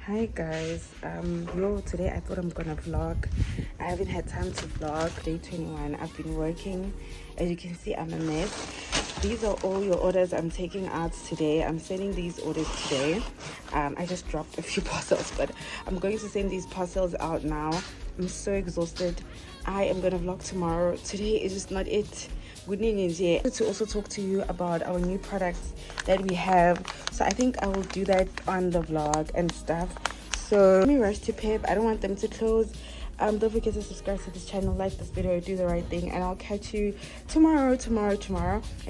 Hi guys, today I thought I'm gonna vlog. I haven't had time to vlog. Day 21, I've been working. As you can see, I'm a mess. These are all your orders I'm taking out today. I'm sending these orders today. I just dropped a few parcels, but I'm going to send these parcels out now. I'm so exhausted. I am gonna vlog tomorrow. Today is just not it. Good news to also talk to you about our new products that we have, so I think I will do that on the vlog and stuff. So let me rush to Pep. I don't want them to close. Don't forget to subscribe to this channel, like this video, do the right thing, and I'll catch you tomorrow. As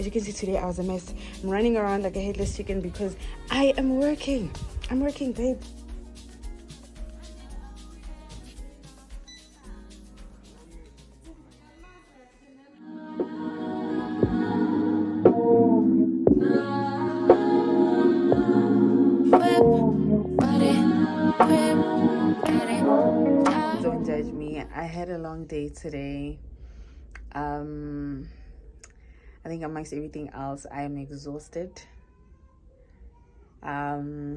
you can see, today I was a mess. I'm running around like a headless chicken because I am working. I'm working, babe. Don't judge me. I had a long day today. I think amongst everything else, I am exhausted. I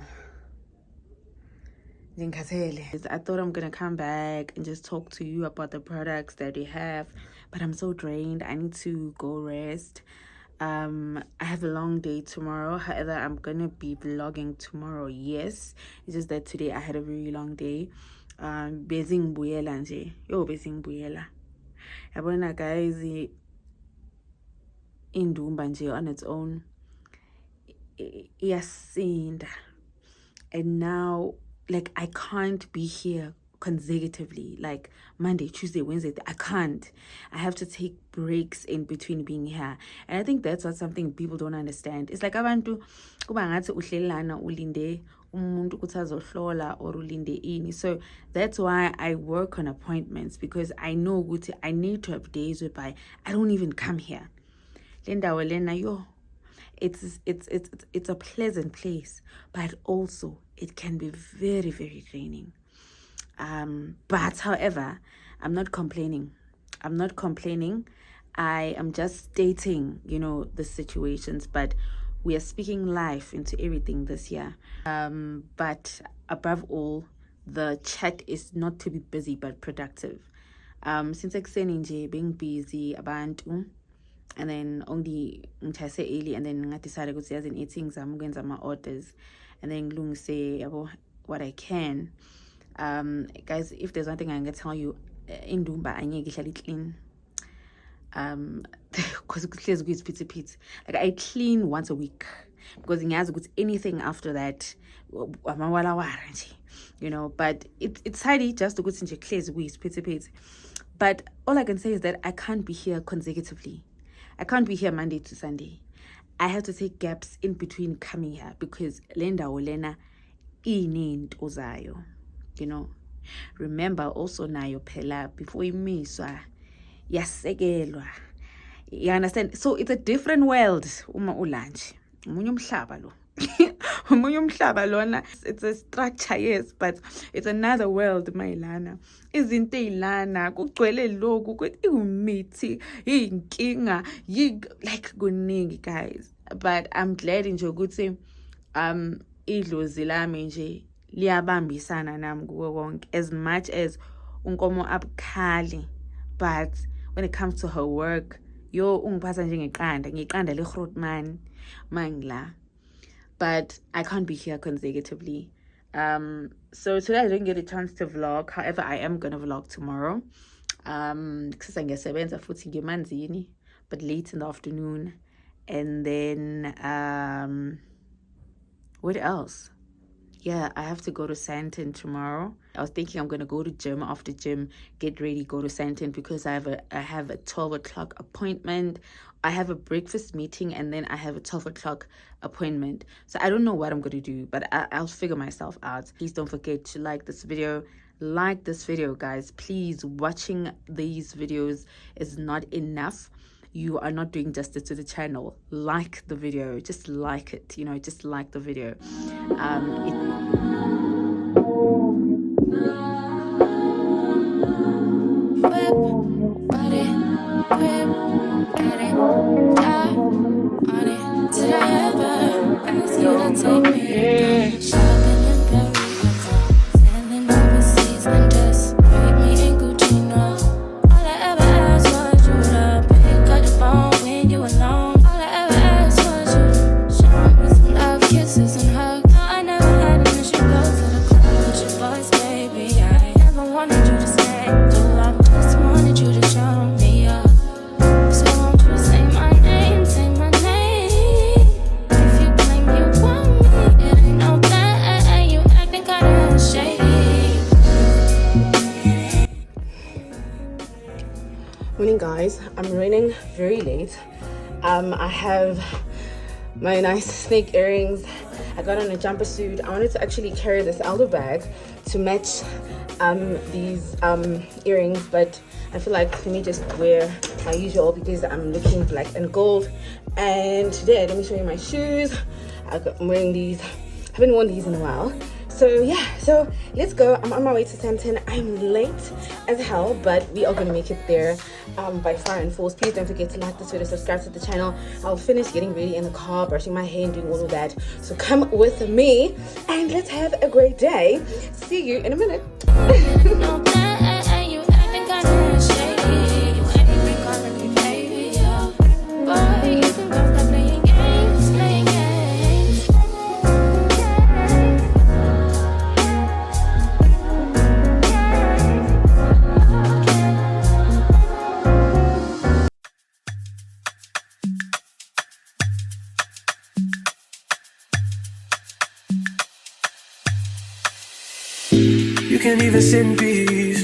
thought I'm gonna come back and just talk to you about the products that we have, but I'm so drained. I need to go rest. I have a long day tomorrow. However, I'm gonna be vlogging tomorrow. Yes, it's just that today I had a very long day. Bezing buyela nje. Yo bezing buyela. Yabona guys, indumba nje on its own iyasinda. And now, like, I can't be here consecutively, like Monday, Tuesday, Wednesday. I can't. I have to take breaks in between being here, and I think that's what something people don't understand. It's like abantu kuba ngathi uhlelana ulinde umuntu ukuthi azohlola or ulinde ini. So that's why I work on appointments, because I know ukuthi I need to have days whereby I don't even come here. Lendawo lena yo, it's a pleasant place, but also it can be very, very draining. But however, I'm not complaining. I am just stating, the situations, but we are speaking life into everything this year. But above all, the chat is not to be busy but productive. Since being busy abantu, and then only early, and then I decided to say as in eating some my orders, and then say what I can. Guys, if there's one thing I'm gonna tell you, in Dumba I need to clean. Because it's pizza. Like, I clean once a week, because it has got anything after that, but it's tidy just to go into clear with pizza. But all I can say is that I can't be here consecutively. I can't be here Monday to Sunday. I have to take gaps in between coming here, because Lenda Olena inint ozayo. Remember also nayo phela before imiswa yasekelwa. You understand? So it's a different world uma ulunch. Umunye umhlaba lo. Umunye umhlaba lona. It's a structure, yes, but it's another world mayilana. Izinto ezilana kugcwele lokhu kumithi inkinga like kuningi, guys. But I'm glad nje ukuthi idlozi lami nje liyabambisana nami kuwo wonke, as much as unkomo abukhali, but when it comes to her work, yo ungiphatha ngeqanda leGrootman mangla. But I can't be here consecutively. So today I didn't get a chance to vlog. However, I am gonna vlog tomorrow. Because I ngiyasebenza futhi ngemanzini, but late in the afternoon. And then what else? Yeah, I have to go to Sandton tomorrow. I was thinking I'm going to go to gym, after gym, get ready, go to Sandton, because I have a 12 o'clock appointment. I have a breakfast meeting, and then I have a 12 o'clock appointment. So I don't know what I'm going to do, but I'll figure myself out. Please don't forget to like this video. Like this video, guys. Please, watching these videos is not enough. You are not doing justice to the channel. Like the video, just like it, just like the video. Did I ever ask you to take me shopping in Paris? morning, guys. I'm running very late. I have my nice snake earrings. I got on a jumper suit. I wanted to actually carry this elder bag to match these earrings, but I feel like let me just wear my usual because I'm looking black and gold. And today, let me show you my shoes. I'm wearing these. I haven't worn these in a while. So yeah, so let's go. I'm on my way to Sandton. I'm late as hell, but we are gonna make it there by fire and force. Please don't forget to like this video, subscribe to the channel. I'll finish getting ready in the car, brushing my hair and doing all of that. So come with me and let's have a great day. See you in a minute. You can't even sit in peace,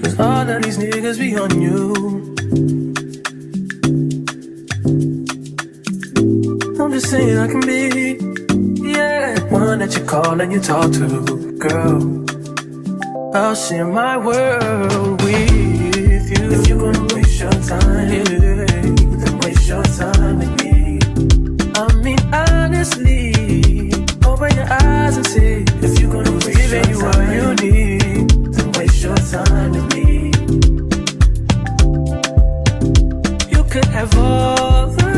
'cause all of these niggas be on you. I'm just saying I can be, yeah, one that you call and you talk to, girl. I'll share my world with you. If you're gonna waste your time, then waste your time with me. I mean, honestly, open your eyes and see. If you're gonna give you what you need, then waste your time with me. You could have all the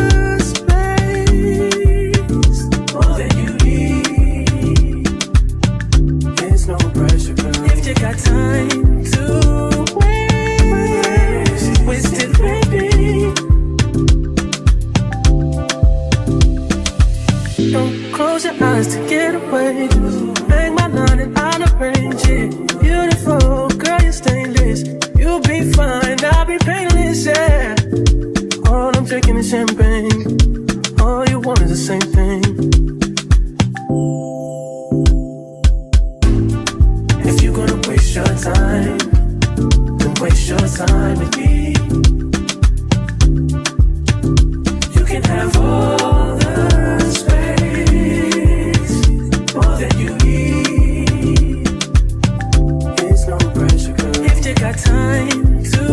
space, more than you need. There's no pressure, girl. If you got time to waste it, baby. Don't close your eyes to get away. Bang my line and I'll arrange it. Beautiful, girl, you're stainless. You'll be fine, I'll be painless, yeah. All I'm drinking is champagne. All you want is the same thing. If you're gonna waste your time, then waste your time with me. You can have all the space, more than you need. There's no pressure, girl. If you got time to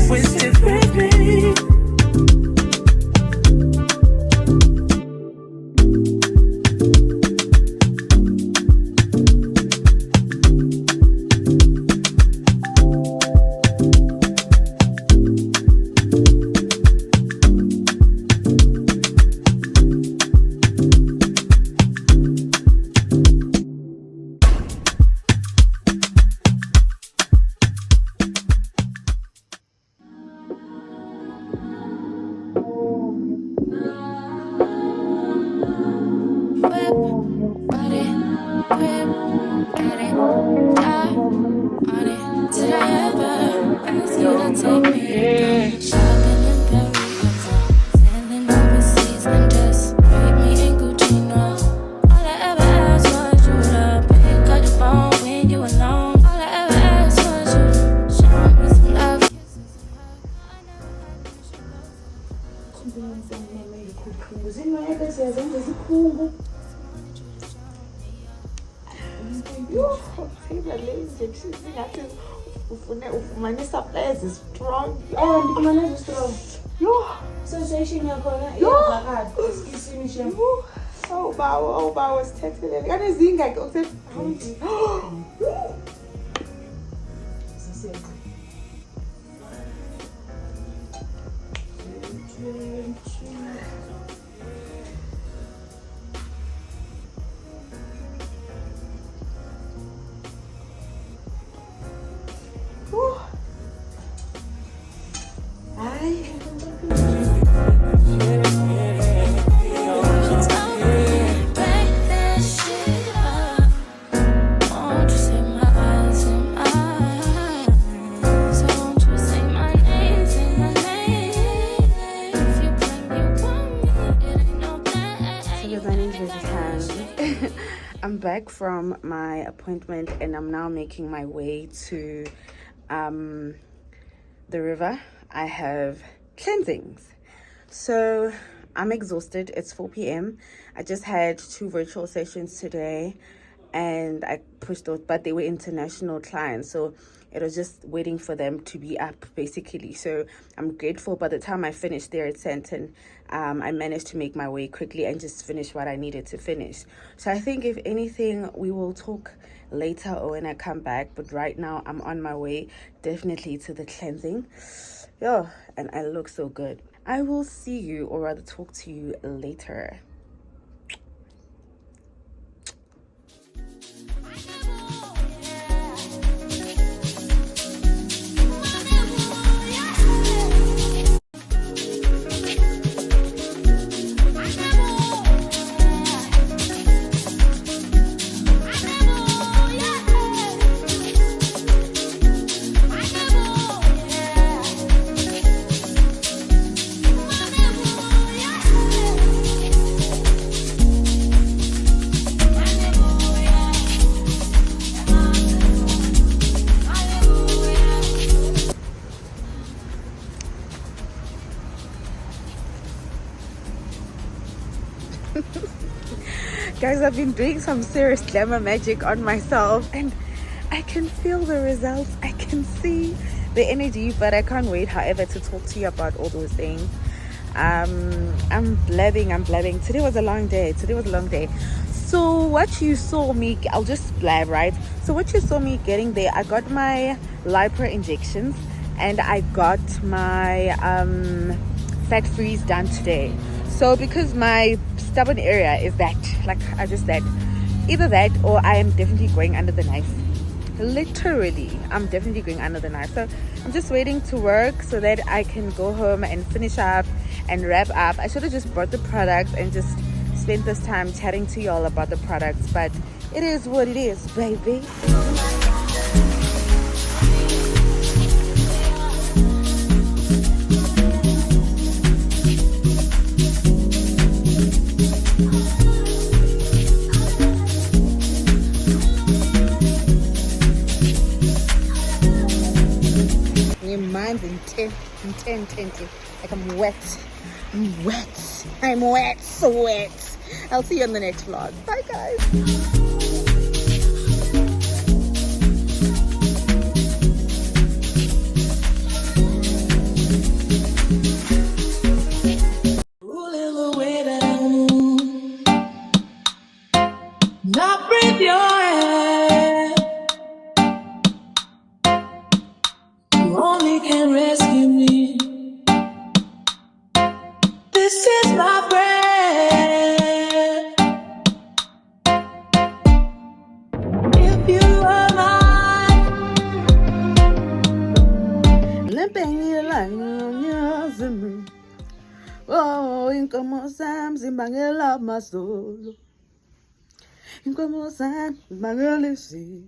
waste it, baby. Ufumanisa players is strong. Ndikumanisa strong. Yo. Sensation yakhona iyavakala. Isikisini shem. Oh bawo sithethelele. Kanti izinga ke ukuthi I'm back from my appointment and I'm now making my way to the river, I have cleansings. So I'm exhausted. It's 4 p.m. I just had 2 virtual sessions today and I pushed those, but they were international clients. So it was just waiting for them to be up, basically. So I'm grateful. By the time I finished there at Santon, I managed to make my way quickly and just finish what I needed to finish. So I think if anything, we will talk later or when I come back. But right now, I'm on my way definitely to the cleansing. Yeah, and I look so good. I will see you, or rather talk to you later. Guys, I've been doing some serious glamour magic on myself and I can feel the results. I can see the energy, but I can't wait, however, to talk to you about all those things. I'm blabbing. Today was a long day. So what you saw me, I'll just blab, right? So what you saw me getting there, I got my lipo injections and I got my fat freeze done today. So because my stubborn area is that, like I just said, either that or I am definitely going under the knife. Literally, I'm definitely going under the knife. So I'm just waiting to work so that I can go home and finish up and wrap up. I should have just bought the products and just spent this time chatting to y'all about the products, but it is what it is, baby. Intense. Like I'm wet. So wet. I'll see you on the next vlog. Bye, guys. Not breathe your air. You only can rescue me. This is my breath. If you are mine. Oh, inkomo sam zimbangela masolo. Inkomo sam zimbangela isizwe.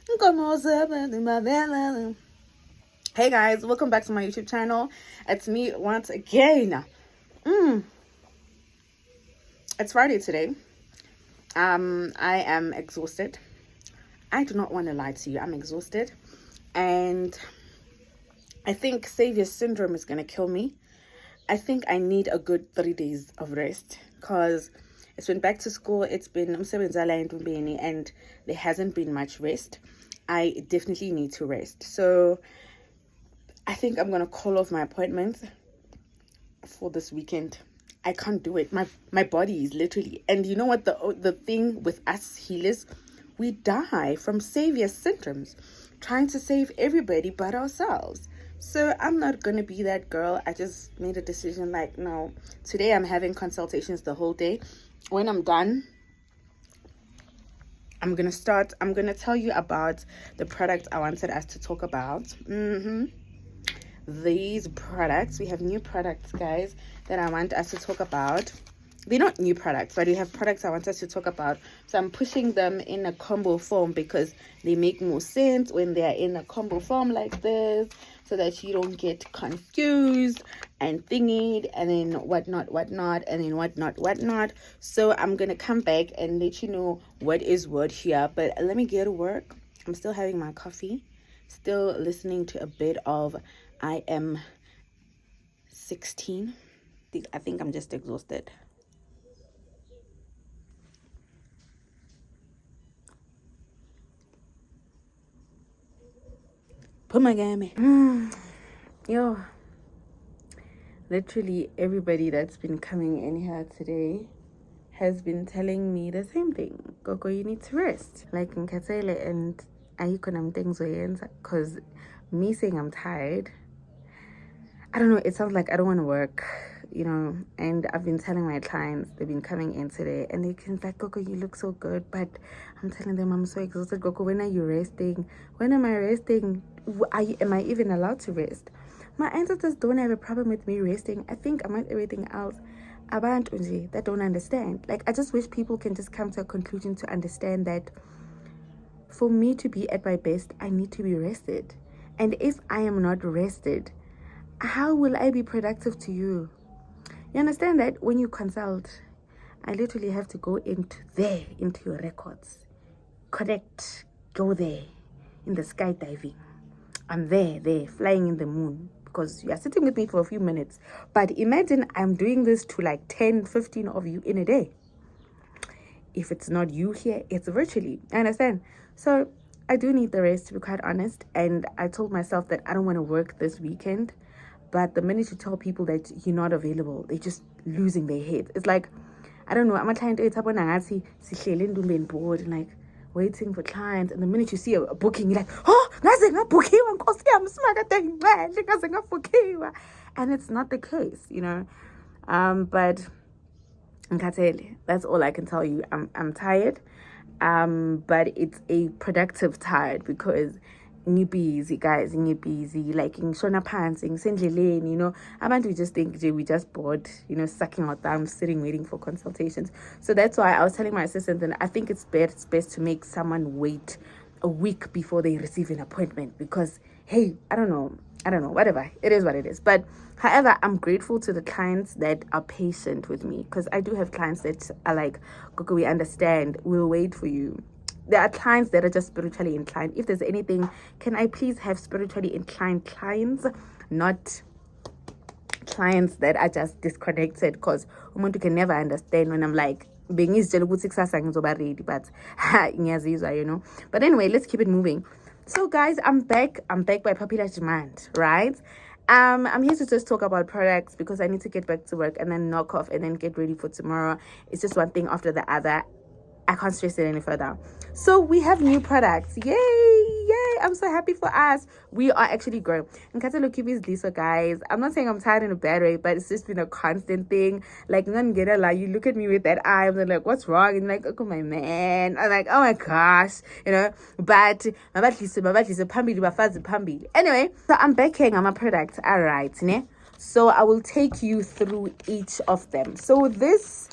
Inkomo sam zimbangela. Hey guys, welcome back to my YouTube channel. It's me once again. It's Friday today. I am exhausted. I do not want to lie to you. I'm exhausted. And I think Savior syndrome is going to kill me. I think I need a good 3 days of rest because it's been back to school. It's been and there hasn't been much rest. I definitely need to rest. So I think I'm going to call off my appointments for this weekend. I can't do it. My body is literally, and you know what the thing with us healers, we die from Savior syndromes, trying to save everybody but ourselves. So I'm not going to be that girl. I just made a decision like, no, today I'm having consultations the whole day. When I'm done, I'm going to tell you about the product I wanted us to talk about. These products, we have new products, guys, that I want us to talk about. They're not new products, but we have products I want us to talk about. So I'm pushing them in a combo form because they make more sense when they are in a combo form like this, so that you don't get confused and thingied and then whatnot, and then whatnot. So I'm going to come back and let you know what is what here. But let me get to work I'm still having my coffee, still listening to a bit of I Am 16. I think I'm just exhausted. Yo, literally everybody that's been coming in here today has been telling me the same thing. Gogo, you need to rest. Like in Katele and Ayukonam things because me saying I'm tired, I don't know, it sounds like I don't want to work, and I've been telling my clients, they've been coming in today and they can like, Gogo, you look so good, but I'm telling them I'm so exhausted. Gogo, when are you resting? When am I resting? Am I even allowed to rest? My ancestors don't have a problem with me resting. I think among everything else, abantu nje that don't understand. Like, I just wish people can just come to a conclusion to understand that for me to be at my best, I need to be rested. And if I am not rested, how will I be productive to you? You understand that when you consult, I literally have to go into your records, connect, go there, in the skydiving. I'm there, flying in the moon, because you are sitting with me for a few minutes. But imagine I'm doing this to like 10, 15 of you in a day. If it's not you here, it's virtually. I understand. So I do need the rest, to be quite honest. And I told myself that I don't want to work this weekend. But the minute you tell people that you're not available, they're just losing their head. It's like, I don't know, I'm a client, it's bored, like waiting for clients. And the minute you see a booking, you're like, oh, and it's not the case, But that's all I can tell you. I'm tired. But it's a productive tired because you're busy, guys, and you're busy, like in Shona Pants, in Sendlelane, abantu we just think we just bored, sucking our thumbs, sitting waiting for consultations. So that's why I was telling my assistant that I think it's best to make someone wait a week before they receive an appointment, because hey, I don't know, whatever, it is what it is. But however, I'm grateful to the clients that are patient with me, because I do have clients that are like, Gogo, we understand, we'll wait for you. There are clients that are just spiritually inclined. If there's anything, can I please have spiritually inclined clients, not clients that are just disconnected? Because umuntu can never understand when I'm like, being is but But anyway, let's keep it moving. So guys, I'm back by popular demand, right? I'm here to just talk about products because I need to get back to work and then knock off and then get ready for tomorrow. It's just one thing after the other. I can't stress it any further. So we have new products. Yay! I'm so happy for us. We are actually growing. And Katalokibi is Lisa, guys. I'm not saying I'm tired in a bad way, but it's just been a constant thing. Like, you look at me with that eye, and like, what's wrong? And you're like, oh my man. I'm like, oh my gosh, But anyway, so I'm backing on my products. All right, ne? So I will take you through each of them. So this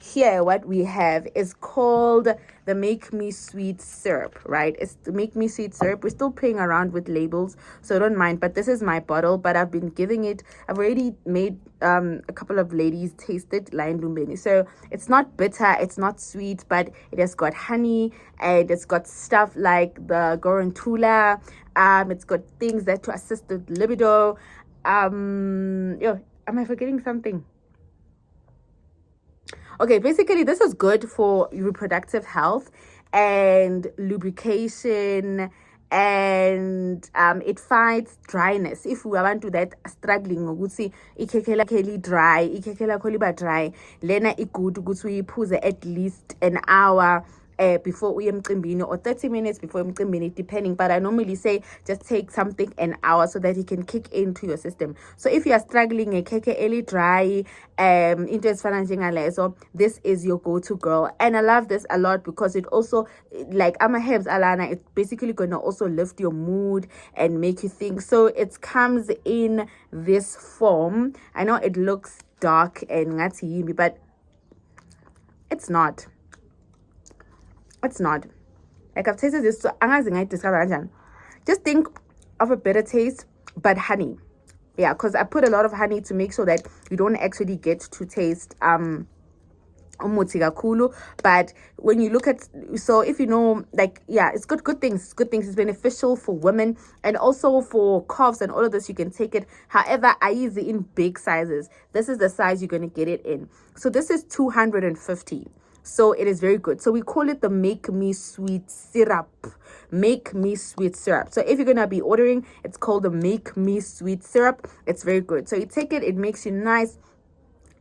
here, what we have is called the Make Me Sweet syrup, right? It's the Make Me Sweet syrup. We're still playing around with labels, so don't mind, but this is my bottle. But I've already made a couple of ladies taste it, Lion Lumbeni. So it's not bitter, it's not sweet, but it has got honey, and it's got stuff like the Gorantula. It's got things that to assist with libido. Am I forgetting something? Okay, basically, this is good for reproductive health and lubrication, and it fights dryness. If we want to that struggling, we see ikekela dry, lena good we pause at least an hour before we or 30 minutes before depending, but I normally say just take something an hour so that it can kick into your system. So if you are struggling a early dry so this is your go-to girl. And I love this a lot because it also, like Ama Herbs Alana, it's basically gonna also lift your mood and make you think. So it comes in this form. I know it looks dark and ngati, but it's not. It's not. Like, I've tasted this, so just think of a bitter taste, but honey. Yeah, because I put a lot of honey to make sure that you don't actually get to taste umuthi kakhulu. But when you look at, so if you know, like, yeah, it's good things. It's beneficial for women and also for coughs and all of this. You can take it. However, I use it in big sizes. This is the size you're going to get it in. So this is 250. So it is very good. So we call it the Make Me Sweet syrup. Make Me Sweet syrup. So if you're gonna be ordering, it's called the Make Me Sweet syrup. It's very good. So you take it, it makes you nice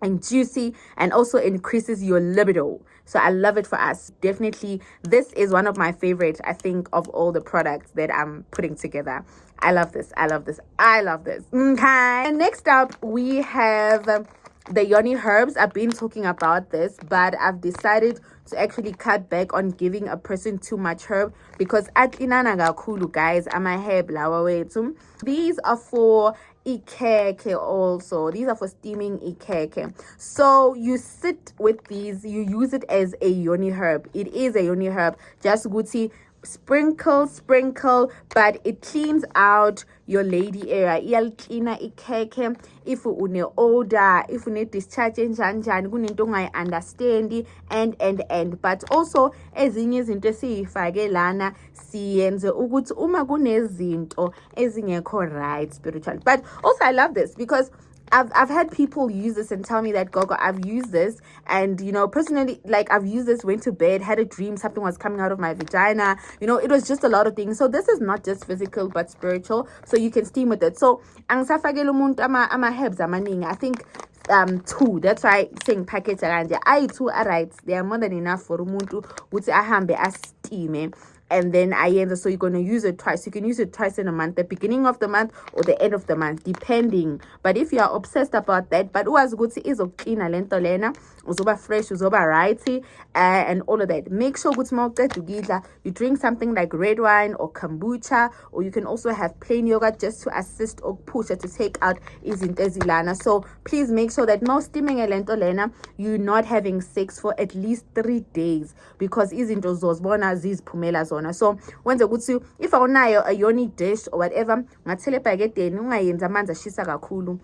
and juicy and also increases your libido. So I love it for us. Definitely, this is one of my favorite, I think, of all the products that I'm putting together. I love this. Okay. And next up, we have the Yoni herbs. I've been talking about this, but I've decided to actually cut back on giving a person too much herb because atinana kakhulu, guys. Ama herb lawa wethu. These are for ikeke also. These are for steaming ikeke. So you sit with these, you use it as a Yoni herb. It is a Yoni herb. Just guti sprinkle, but it cleans out your lady area. Iyaliklina ikeke. If une odor, if une discharge njani kunento ungayi-understand and but also ezinye izinto esiyifake lana siyenze ukuthi uma kunezinto ezingekho right spiritual. But also I love this because I've had people use this and tell me that, Gogo, I've used this, and you know, personally, like, I've used this, went to bed, had a dream, something was coming out of my vagina, you know, it was just a lot of things. So this is not just physical but spiritual, so you can steam with it. So angisafakela umuntu ama herbs amaningi. I think 2, that's why saying package kanje. I2 are right, they are more than enough for umuntu ukuthi ahambe astime. And then so you're going to use it twice. You can use it twice in a month, the beginning of the month or the end of the month, depending. But if you are obsessed about that, but was good is clean lento lena, uzoba fresh, uzoba righty, and all of that. Make sure you drink something like red wine or kombucha, or you can also have plain yogurt just to assist or push to take out izintezilana. So please make sure that most steaming lento lena, you're not having sex for at least 3 days, because izinto zozibona ziziphumela zona. So wenze ukuthi if awunayo a yoni dish or whatever, ngathele ebhakedeni, ungayenza amanzi ashisa kakhulu,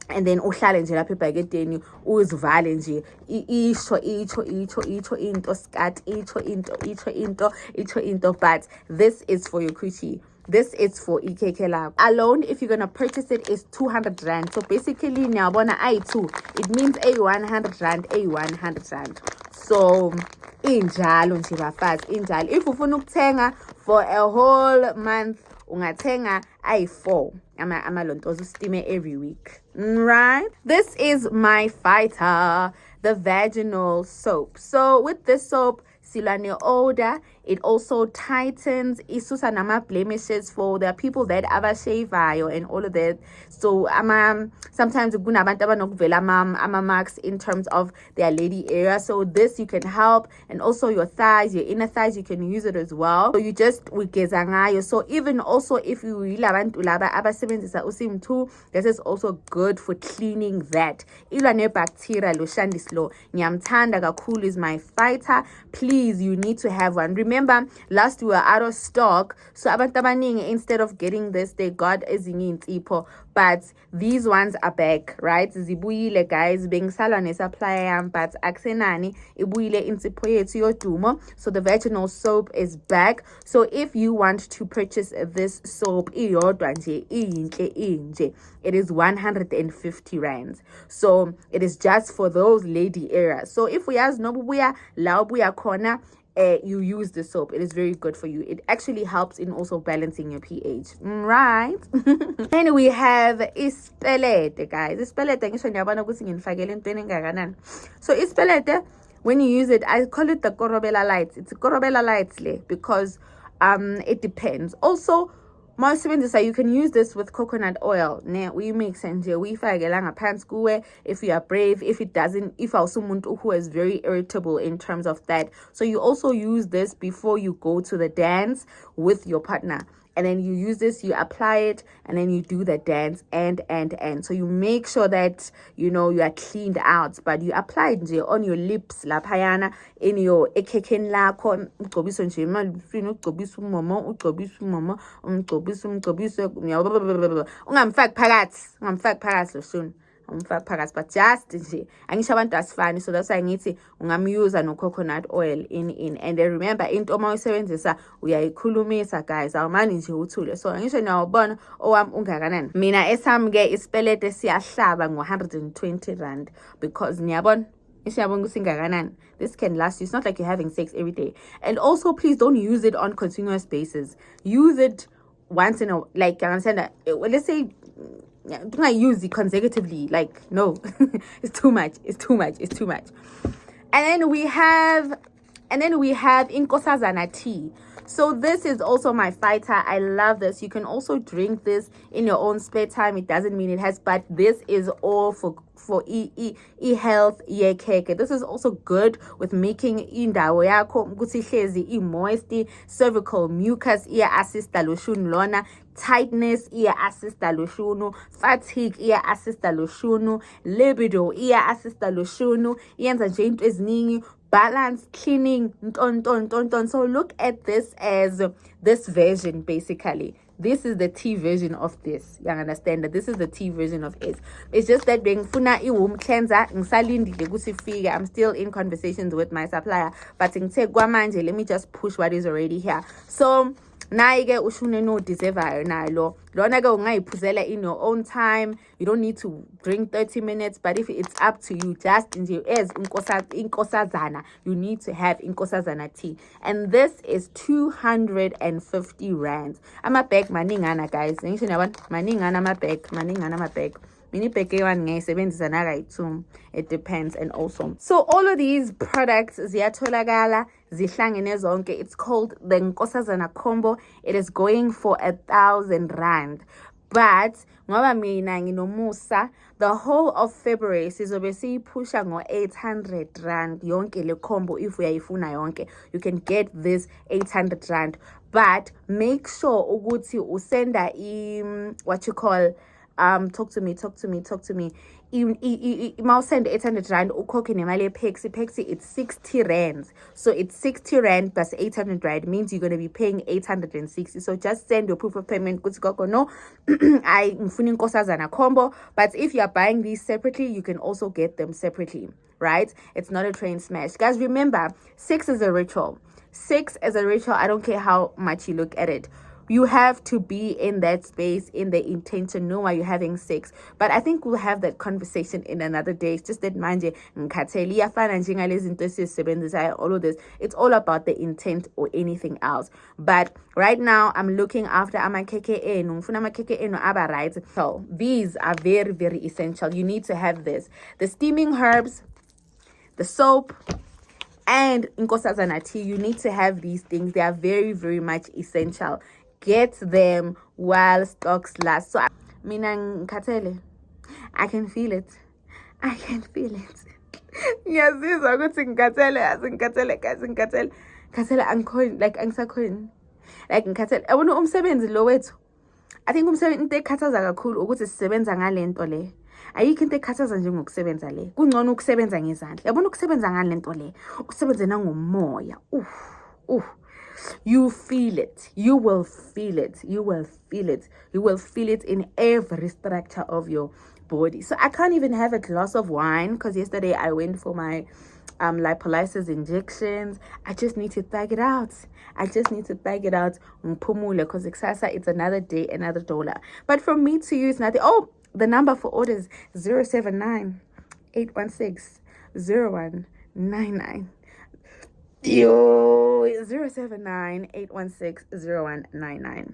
and then uhlale nje lapha ebhakedeni uzivale nje isho into scat into. But this is for your coochie. This is for ikeke lakho alone. If you're gonna purchase it, is 200 rand. So basically niyabona I2, it means a 100 rand. So injalo nje bafazi, injalo. If ufuna ukuthenga for a whole month, ungathenga I4 amalontozo steamer every week, right? This is my fighter, the vaginal soap. So with this soap, silane odor, it also tightens, isusa nama blemishes for the people that abashevayo and all of that. So sometimes kunabantu abanokuvela ama marks in terms of their lady area. So this you can help, and also your thighs, your inner thighs, you can use it as well. So you just ugeza ngayo. So even also if you ilabantu laba abasebenzisa usim2, this is also good for cleaning that. Ilwa ne bacteria lo shandislo. Nyamthanda kakhulu is my fighter. Please, you need to have one. Remember, last we were out of stock, so abantu abaningi, instead of getting this, they got ezinye insipho, but these ones are back, right? Zibuyile, guys, bengisalwa ne-supplier yami, but akusenani, ibuyile insipho yethu yodumo. So the vaginal soap is back. So if you want to purchase this soap, iyodwa nje, iyinhle inje, it is 150 rands. So it is just for those lady areas. So if we ask nobuya la ubuya khona, you use the soap, it is very good for you. It actually helps in also balancing your pH, right? Then we have ispelete, guys. Ispelete ngisho ngiyabona ukuthi nginifakele intweni engakanani. So ispelete, when you use it, I call it the Korobela lights. It's Korobela lights because it depends. Also, you can use this with coconut oil. We mix and we if you are brave, if also umuntu who is very irritable in terms of that. So you also use this before you go to the dance with your partner. And then you use this, you apply it, and then you do the dance and. So you make sure that, you know, you are cleaned out, but you apply it on your lips, lapayana, in your ekeken lakho, ugcobiso nje imali, ugcobiso umomo, ungamfaki phakathi lo soon. umfaka phakathi, but just nje angisho abantu asifani, so that's why ngithi ungamuse no coconut oil in. And then remember into uma uyisebenzisa uyayikhulumisa guys, awumani nje uthule. So angisho niyawubona owami ungakanani. Mina esami ke isipelete siyahlaba ngo-120 rand because niyabona this can last you. It's not like you're having sex every day. And also, please don't use it on continuous basis. Use it once in a, like, you understand that? Let's say, don't I use it consecutively? Like, no, it's too much. And then we have Inkosazana tea. So this is also my fighter. I love this. You can also drink this in your own spare time. It doesn't mean it has, but this is all for e-health, cake. This is also good with making indawo yakho ukuthi hlezi moist, cervical mucus assista loshun lona, tightness assista loshunu, fatigue assista loshunu, libido assista loshunu, yenza nje into eziningi, balance, cleaning, ton. So look at this as this version basically. This is the tea version of this. You understand that this is the tea version of it. It's just that being funa womb cleanser, I'm still in conversations with my supplier, but let me just push what is already here. So naike ushune no deserve nalo lona ke ungayiphuzela in your own time. You don't need to drink 30 minutes, but if it's up to you, just as inkosazana, you need to have inkosazana tea. And this is 250 rands. I'm a bag maningana guys. Maningana my bag. It depends. And also, so all of these products ziyatholakala zihlangene zonke. It's called the Nkosazana combo. It is going for 1,000 rand, but ngoba mina nginomusa, the whole of February sizobe siyipusha ngo-800 rand yonke le combo. If uyayifuna yonke, you can get this 800 rand, but make sure ukuthi usenda what you call talk to me. I'll send 800 rand ukhokhe nemali Pexi. It's 60 rands. So it's 60 rand plus 800 rand means you're going to be paying 860. So just send your proof of payment. No, I ngifuna inkosazana combo. But if you're buying these separately, you can also get them separately, right? It's not a train smash. Guys, remember, sex is a ritual. I don't care how much you look at it. You have to be in that space, in the intention, know why you're having sex. But I think we'll have that conversation in another day. It's just that manje all of this. It's all about the intent or anything else. But right now, I'm looking after ama KKN, right? So these are very, very essential. You need to have this. The steaming herbs, the soap, and Nkosazana tea. You need to have these things. They are very, very much essential. Get them while stocks last. So mina I can feel it. Yes, this I got to ngikhathele angkhona like angisakhona like ngikhathele. Yabona umsebenzi lo wethu. I think umsebenzi into ekhathaza kakhulu ukuthi sisebenza ngalento le. Ayikho into ekhathaza njengokusebenza le. Kungcono ukusebenza ngezandla. Yabona ukusebenza ngalento le. Ukusebenza nangomoya. You feel it. You will feel it in every structure of your body. So I can't even have a glass of wine because yesterday I went for my lipolysis injections. I just need to bag it out. Mpumule, because it's another day, another dollar. But from me to you, it's nothing. Oh, the number for orders 079-816-0199. 079-816-0199.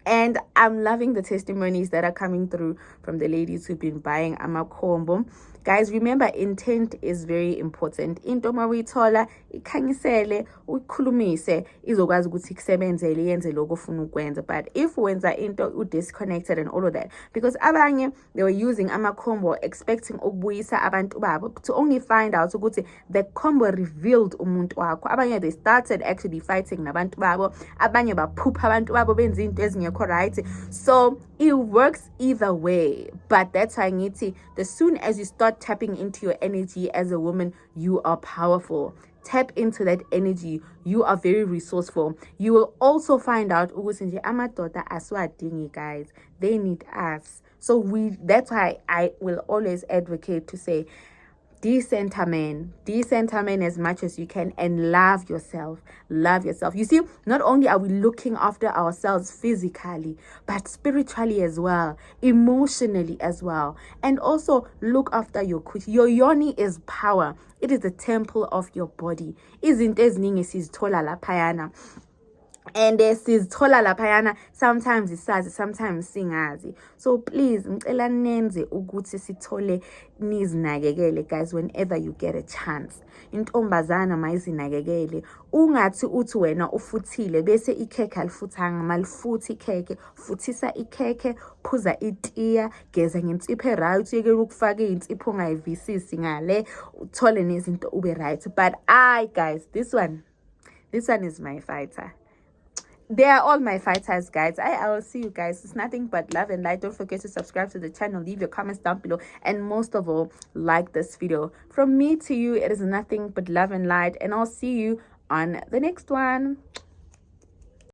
And I'm loving the testimonies that are coming through from the ladies who've been buying amakombo. Guys, remember, intent is very important. Into mawuyithola ikhangisele ukhulumise izokwazi ukuthi ikusebenzele yenze lokho ufuna ukwenza. But if wenza into disconnected and all of that, because abanye they were using amakombo expecting ukubuyisa abantu babo, to only find out ukuthi the combo revealed umuntu wakho. Abanye they started actually fighting nabantu babo, abanye baphupha abantu babo benza into ezingekho right. So it works either way, but that's why ngithi the soon as you start tapping into your energy as a woman, you are powerful. Tap into that energy. You are very resourceful. You will also find out ukuthi nje amadoda aswadingi, guys. They need us. So that's why I will always advocate to say, decenter man as much as you can, and love yourself. You see, not only are we looking after ourselves physically, but spiritually as well, emotionally as well, and also look after your kuti. Your yoni is power. It is the temple of your body. Izinto eziningi sizithola laphayana, and sizithola laphayana, sometimes isazi, sometimes singazi. So please ngicela nenze ukuthi sithole nizinakekele, guys, whenever you get a chance. Intombazana mayizinakekele, ungathi uthi wena ufuthile bese ikhekhe alifuthanga. Malifuthi ikhekhe, futhisa ikhekhe, phuza itiya, geza ngensipho right, uyeke ukufaka insipho ongayivisisi ngale, uthole nezinto ube right. But guys, this one is my fighter. They are all my fighters, guys. I will see you guys. It's nothing but love and light. Don't forget to subscribe to the channel, leave your comments down below, and most of all, like this video. From me to you, it is nothing but love and light, and I'll see you on the next one.